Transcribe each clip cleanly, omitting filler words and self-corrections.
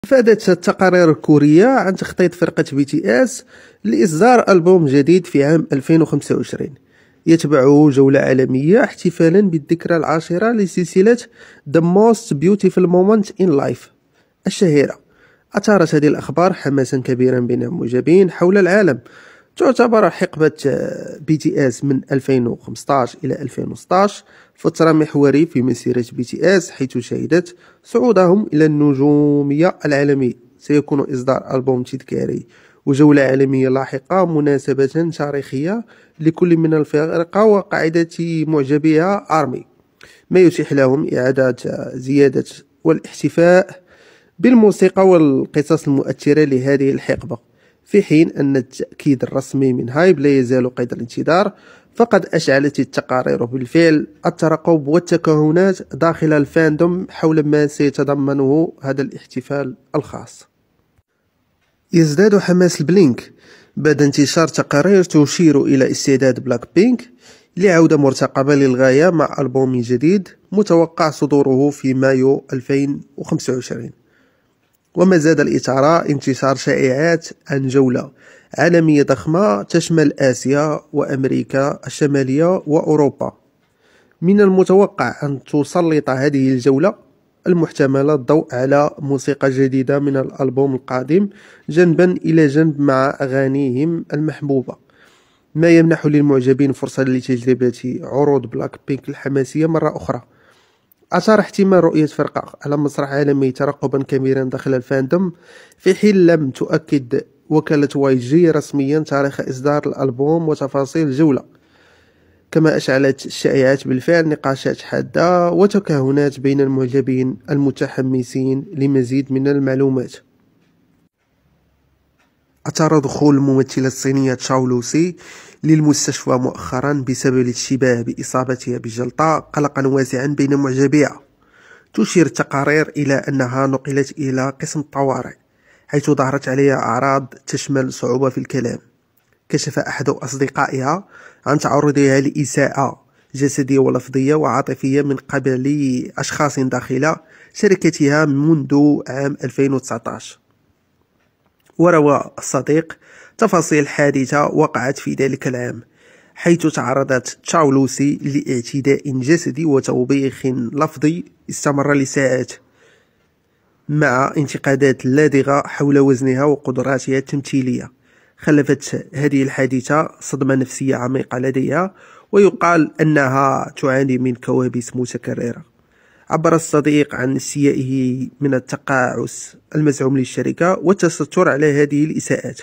أفادت التقارير الكورية عن تخطيط فرقة BTS لإصدار ألبوم جديد في عام 2025 يتبعه جولة عالمية احتفالا بالذكرى العاشرة لسلسلة The Most Beautiful Moment in Life الشهيرة. أثارت هذه الأخبار حماسا كبيرا بين المعجبين حول العالم. تعتبر حقبة BTS من 2015 إلى 2016 فترة محورية في مسيرة BTS، حيث شهدت صعودهم إلى النجومية العالمية. سيكون إصدار ألبوم تذكاري وجولة عالمية لاحقة مناسبة تاريخية لكل من الفرقة وقاعدة معجبيها آرمي، ما يتيح لهم إعادة زيادة والاحتفاء بالموسيقى والقصص المؤثرة لهذه الحقبة، في حين أن التأكيد الرسمي من هايب لا يزال قيد الانتظار. فقد أشعلت التقارير بالفعل الترقب والتكهنات داخل الفاندوم حول ما سيتضمنه هذا الاحتفال الخاص. يزداد حماس البلينك بعد انتشار تقارير تشير إلى استعداد بلاك بينك لعودة مرتقبة للغاية مع ألبوم جديد متوقع صدوره في مايو 2025. وما زاد الإثارة انتشار شائعات عن جولة عالمية ضخمة تشمل آسيا وأمريكا الشمالية وأوروبا. من المتوقع أن تسلط هذه الجولة المحتملة الضوء على موسيقى جديدة من الألبوم القادم جنبا إلى جنب مع أغانيهم المحبوبة، ما يمنح للمعجبين فرصة لتجربة عروض بلاك بينك الحماسية مرة أخرى. أثار احتمال رؤية فرقة على مسرح عالمي ترقبا كبيرا داخل الفاندوم، في حين لم تؤكد وكالة YG رسميا تاريخ إصدار الألبوم وتفاصيل الجولة. كما أشعلت الشائعات بالفعل نقاشات حادة وتكهنات بين المعجبين المتحمسين لمزيد من المعلومات. أثار دخول الممثلة الصينية تشاو لوسي للمستشفى مؤخرا بسبب الاشتباه بإصابتها بجلطة قلقا واسعا بين معجبيها. تشير التقارير إلى أنها نقلت إلى قسم الطوارئ، حيث ظهرت عليها أعراض تشمل صعوبة في الكلام. كشف أحد أصدقائها عن تعرضها لإساءة جسدية ولفظية وعاطفية من قبل أشخاص داخل شركتها منذ عام 2019. وروى الصديق تفاصيل حادثة وقعت في ذلك العام، حيث تعرضت تشاو لوسي لاعتداء جسدي وتوبيخ لفظي استمر لساعات، مع انتقادات لاذعة حول وزنها وقدراتها التمثيلية. خلفت هذه الحادثة صدمة نفسية عميقة لديها، ويقال أنها تعاني من كوابيس متكررة. عبر الصديق عن استيائه من التقاعس المزعوم للشركة والتستر على هذه الإساءات،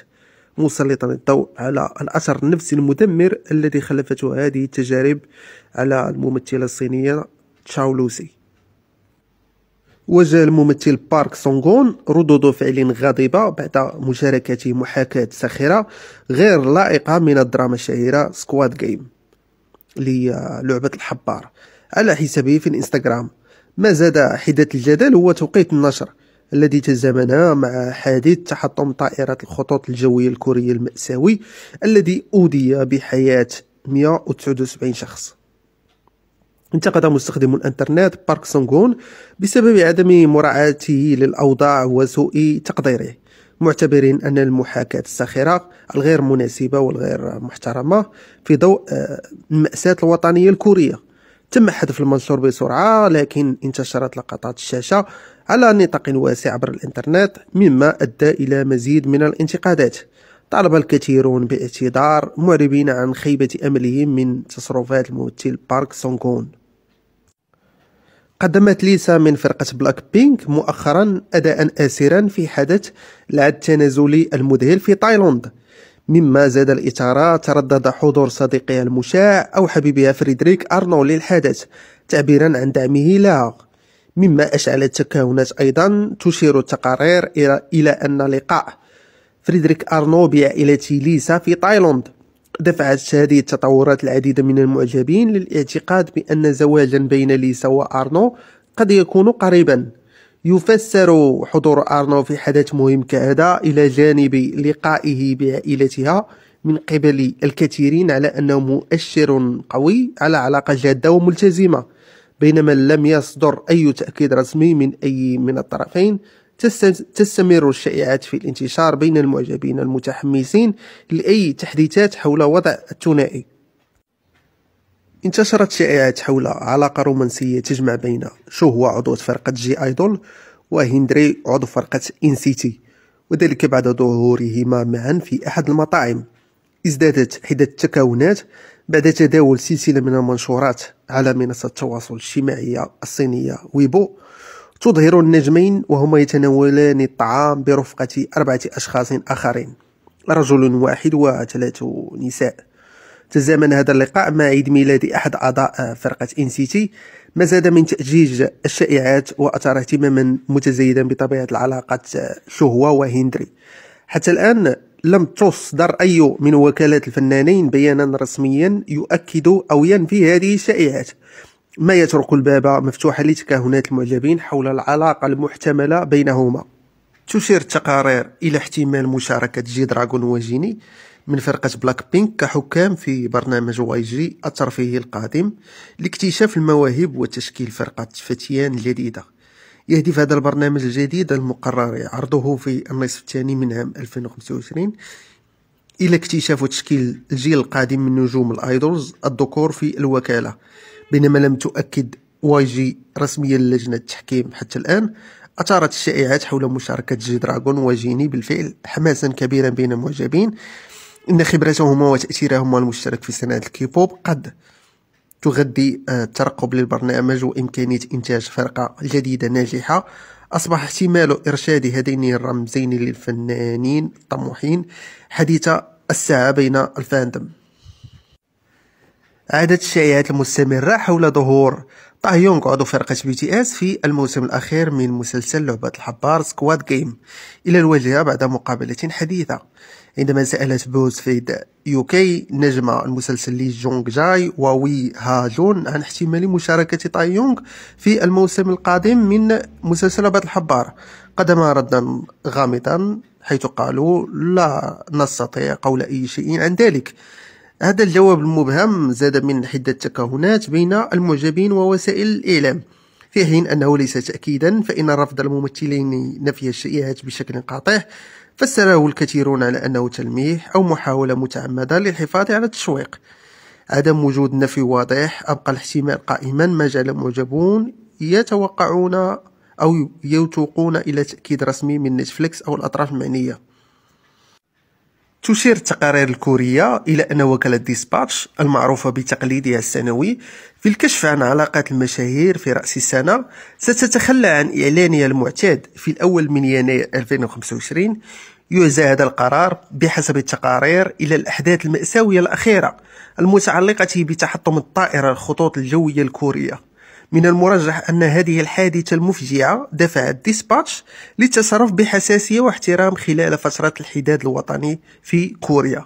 مسلطا الضوء على الأثر النفسي المدمر الذي خلفته هذه التجارب على الممثلة الصينية تشاو لوسي. وجه الممثل بارك سونغون ردود فعل غاضبة بعد مشاركته محاكاة ساخرة غير لائقة من الدراما الشهيرة سكواد جيم للعبة الحبار على حسابه في الانستغرام. ما زاد حدة الجدل هو توقيت النشر الذي تزامن مع حادث تحطم طائرة الخطوط الجوية الكورية المأساوي الذي أودي بحياة 179 شخص. انتقد مستخدم الانترنت بارك سونغون بسبب عدم مراعاته للأوضاع وسوء تقديره، معتبرين أن المحاكاة الساخرة الغير مناسبة والغير محترمة في ضوء المأساة الوطنية الكورية. تم حذف المنشور بسرعة، لكن انتشرت لقطات الشاشة على نطاق واسع عبر الانترنت، مما أدى إلى مزيد من الانتقادات. طالب الكثيرون باعتذار، معربين عن خيبة أملهم من تصرفات الممثل بارك سونغون. قدمت ليسا من فرقة بلاك بينك مؤخرا أداء آسرا في حدث العد التنازلي المذهل في تايلاند، مما زاد الإثارة. تردد حضور صديقها المشاع أو حبيبها فريدريك أرنو للحدث تعبيرا عن دعمه لها، مما أشعل التكهنات. أيضا تشير التقارير إلى أن لقاء فريدريك أرنو بعائلة ليسا في تايلاند دفعت هذه التطورات العديد من المعجبين للاعتقاد بأن زواجا بين ليسا وأرنو قد يكون قريبا. يفسر حضور أرنو في حدث مهم كهذا إلى جانب لقائه بعائلتها من قبل الكثيرين على أنه مؤشر قوي على علاقة جادة وملتزمة، بينما لم يصدر أي تأكيد رسمي من أي من الطرفين تستمر الشائعات في الانتشار بين المعجبين المتحمسين لأي تحديثات حول وضع الثنائي. انتشرت شائعات حول علاقة رومانسية تجمع بين شهوة عضوة فرقة جي آيدول وهندري عضو فرقة إنسيتي، وذلك بعد ظهورهما معا في أحد المطاعم. ازدادت حدة التكهنات بعد تداول سلسلة من المنشورات على منصة التواصل الاجتماعي الصينية ويبو تظهر النجمين وهما يتناولان الطعام برفقة 4 أشخاص آخرين، رجل واحد و3 نساء. تزامن هذا اللقاء مع عيد ميلاد أحد أعضاء فرقة إنسيتي، ما زاد من تأجيج الشائعات وأثار اهتماما متزايدا بطبيعة العلاقة شهوة وهندري. حتى الآن لم تصدر أي من وكالات الفنانين بيانا رسميا يؤكد أو ينفي هذه الشائعات، ما يترك الباب مفتوحا لتكهنات المعجبين حول العلاقة المحتملة بينهما. تشير التقارير إلى احتمال مشاركة جي دراغون وجيني من فرقة بلاك بينك كحكام في برنامج واي جي الترفيهي القادم لاكتشاف المواهب وتشكيل فرقة فتيان جديدة. يهدف هذا البرنامج الجديد المقرر عرضه في النصف الثاني من عام 2025 إلى اكتشاف وتشكيل الجيل القادم من نجوم الآيدولز الذكور في الوكالة، بينما لم تؤكد واي جي رسميا لجنة التحكيم حتى الآن. أثارت الشائعات حول مشاركة جي دراغون وجيني بالفعل حماسا كبيرا بين المعجبين، إن خبرتهما وتأثيرهما المشترك في صناعة الكيبوب قد تغذي الترقب للبرنامج وإمكانية إنتاج فرقة جديدة ناجحة. أصبح احتمال إرشاد هذين الرمزين للفنانين الطموحين حديث الساعة بين الفاندم. عادت الشائعات المستمرة حول ظهور طاه يونغ عضو فرقة BTS في الموسم الأخير من مسلسل لعبة الحبار سكواد جيم إلى الواجهة بعد مقابلة حديثة، عندما سألت بوز فيد يوكي نجم المسلسل لي جونغ جاي ووي ها جون عن احتمال مشاركة طاه يونغ في الموسم القادم من مسلسل لعبة الحبار. قدم ردا غامضا حيث قالوا لا نستطيع قول أي شيء عن ذلك. هذا الجواب المبهم زاد من حدة التكهنات بين المعجبين ووسائل الإعلام، في حين أنه ليس تأكيدا، فإن رفض الممثلين نفي الشائعات بشكل قاطع فسره الكثيرون على أنه تلميح أو محاولة متعمدة للحفاظ على التشويق. عدم وجود نفي واضح أبقى الاحتمال قائما، ما جعل المعجبون يتوقعون أو يتوقون إلى تأكيد رسمي من نتفليكس أو الأطراف المعنية. تشير التقارير الكورية إلى أن وكالة ديسباتش المعروفة بتقليدها السنوي في الكشف عن علاقات المشاهير في رأس السنة ستتخلى عن إعلانها المعتاد في الأول من يناير 2025. يعزى هذا القرار بحسب التقارير إلى الأحداث المأساوية الأخيرة المتعلقة بتحطم الطائرة الخطوط الجوية الكورية. من المرجح أن هذه الحادثة المفجعة دفعت ديسباتش للتصرف بحساسية واحترام خلال فترة الحداد الوطني في كوريا.